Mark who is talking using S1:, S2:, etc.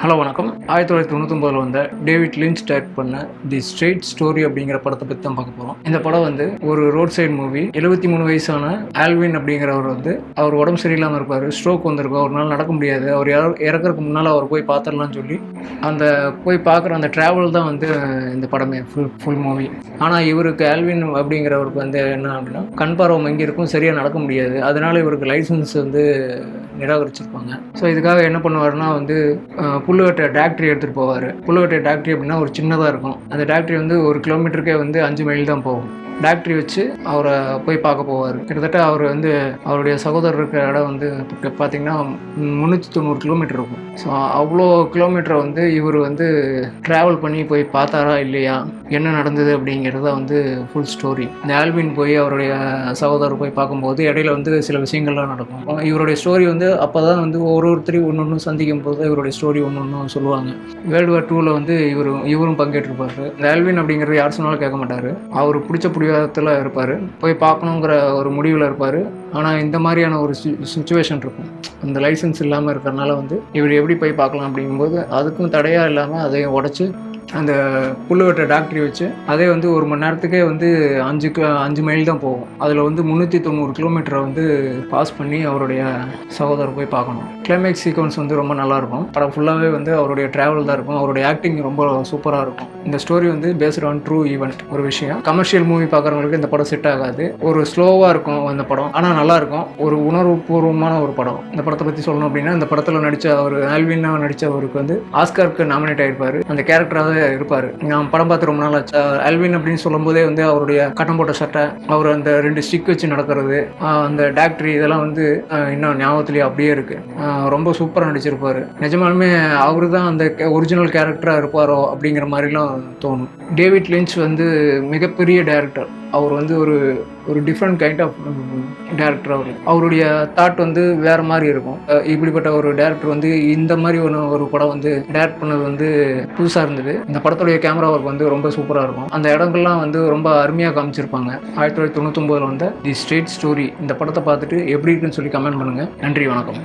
S1: Hello வணக்கம். 1999 வந்த David lynch direct பண்ண தி ஸ்ட்ரெயிட் ஸ்டோரி அப்படிங்கிற படத்தை பற்றி தான் பார்க்க போகிறோம். இந்த படம் வந்து ஒரு ரோட் சைடு மூவி. 73 வயசான ஆல்வின் அப்படிங்கிறவர் வந்து அவர் உடம்பு சரியில்லாமல் இருப்பார். ஸ்ட்ரோக் வந்திருக்கும், அவரால் நடக்க முடியாது. அவர் இறக்கறதுக்கு முன்னால் அவர் போய் பார்த்துடலாம்னு சொல்லி அந்த போய் பார்க்குற அந்த ட்ராவல் தான் வந்து இந்த படமே ஃபுல் மூவி. ஆனால் இவருக்கு ஆல்வின் அப்படிங்கிறவருக்கு வந்து என்ன அப்படின்னா கண் பார்வை மங்கி இருக்கும், சரியாக நடக்க முடியாது. அதனால இவருக்கு லைசன்ஸ் வந்து நிராகரிச்சிருப்பாங்க. ஸோ இதுக்காக என்ன பண்ணுவாருன்னா வந்து புல்லுவட்டை டாக்டரி எடுத்துகிட்டு போவார். புல்லுவட்டை டாக்டரி அப்படின்னா ஒரு சின்னதாக இருக்கும். அந்த டாக்டரி வந்து 1 கிலோமீட்டருக்கே வந்து 5 மைல் தான் போகும். டாக்டரி வச்சு அவரை போய் பார்க்க போவார். கிட்டத்தட்ட அவர் வந்து அவருடைய சகோதரர் இருக்கிற இடம் வந்து பார்த்திங்கன்னா 390 கிலோமீட்டர் இருக்கும். ஸோ அவ்வளோ கிலோமீட்டரை வந்து இவர் வந்து ட்ராவல் பண்ணி போய் பார்த்தாரா இல்லையா, என்ன நடந்தது அப்படிங்கிறத வந்து ஃபுல் ஸ்டோரி. இந்த ஆல்வின் போய் அவருடைய சகோதரர் போய் பார்க்கும்போது இடையில வந்து சில விஷயங்கள்லாம் நடக்கும். இவருடைய ஸ்டோரி வந்து அப்போ தான் வந்து ஒருத்தரையும் ஒன்று சந்திக்கும் போது இவருடைய ஸ்டோரி ஒன்று சொல்லுவாங்க. வேர்ல்டு வார் 2 வந்து இவரும் பங்கேற்றிருப்பார். இந்த ஆல்வின் அப்படிங்கிறது யார் சொன்னாலும் கேட்க மாட்டார். அவர் பிடிச்ச பிடிவாதத்தில் இருப்பார். போய் பார்க்கணுங்கிற ஒரு முடிவில் இருப்பார். ஆனால் இந்த மாதிரியான ஒரு சுச்சுவேஷன் இருக்கும். அந்த லைசன்ஸ் இல்லாமல் இருக்கிறனால வந்து இவர் எப்படி போய் பார்க்கலாம் அப்படிங்கும்போது அதுக்கும் தடையாக இல்லாமல் அதையும் உடச்சி அந்த புல்லுவட்டை டாக்டரி வச்சு அதே வந்து 1 மணி நேரத்துக்கே வந்து 5 மைல் தான் போகும். அதில் வந்து 390 கிலோமீட்டரை வந்து பாஸ் பண்ணி அவருடைய சகோதரர் போய் பார்க்கணும். கிளைமேக்ஸ் சீக்வன்ஸ் வந்து ரொம்ப நல்லாயிருக்கும். படம் ஃபுல்லாகவே வந்து அவருடைய ட்ராவல் தான் இருக்கும். அவருடைய ஆக்டிங் ரொம்ப சூப்பராக இருக்கும். இந்த ஸ்டோரி வந்து பேஸ்ட் ஆன் ட்ரூ ஈவெண்ட். ஒரு விஷயம் கமர்ஷியல் மூவி பார்க்குறவங்களுக்கு இந்த படம் செட் ஆகாது. ஒரு ஸ்லோவாக இருக்கும் அந்த படம், ஆனால் நல்லாயிருக்கும். ஒரு உணர்வுபூர்வமான ஒரு படம். இந்த படத்தை பற்றி சொல்லணும் அப்படின்னா இந்த படத்தில் நடித்த அவர் ஆல்வினாக நடித்தவருக்கு வந்து ஆஸ்காருக்கு நாமினேட் ஆகிருப்பார். அந்த கேரக்டராக இருப்பார். நான் படம் பார்த்து ரொம்ப நாள் ஆச்சு. ஆல்வின் அப்படின்னு சொல்லும் போதே வந்து அவருடைய கட்டம் போட்ட சட்டை, அவர் அந்த 2 ஸ்டிக் வச்சு நடக்கிறது, அந்த டாக்டரி, இதெல்லாம் வந்து இன்னும் ஞாபகத்திலேயே அப்படியே இருக்கு. ரொம்ப சூப்பராக நடிச்சிருப்பாரு. நிஜமாலுமே அவரு தான் அந்த ஒரிஜினல் கேரக்டராக இருப்பாரோ அப்படிங்கிற மாதிரிலாம் தோணும். டேவிட் லிஞ்ச் வந்து மிகப்பெரிய டைரக்டர். அவர் வந்து ஒரு டிஃப்ரெண்ட் கைண்ட் ஆஃப் டேரக்டர். அவருடைய தாட் வந்து வேறு மாதிரி இருக்கும். இப்படிப்பட்ட ஒரு டேரக்டர் வந்து இந்த மாதிரி ஒரு படம் வந்து டேரக்ட் பண்ணது வந்து புதுசாக இருந்தது. இந்த படத்துடைய கேமரா ஒர்க் வந்து ரொம்ப சூப்பராக இருக்கும். அந்த இடங்கள்லாம் வந்து ரொம்ப அருமையாக காமிச்சிருப்பாங்க. 1999 வந்த தி ஸ்ட்ரெயிட் ஸ்டோரி. இந்த படத்தை பார்த்துட்டு எப்படி இருக்குன்னு சொல்லி கமெண்ட் பண்ணுங்கள். நன்றி, வணக்கம்.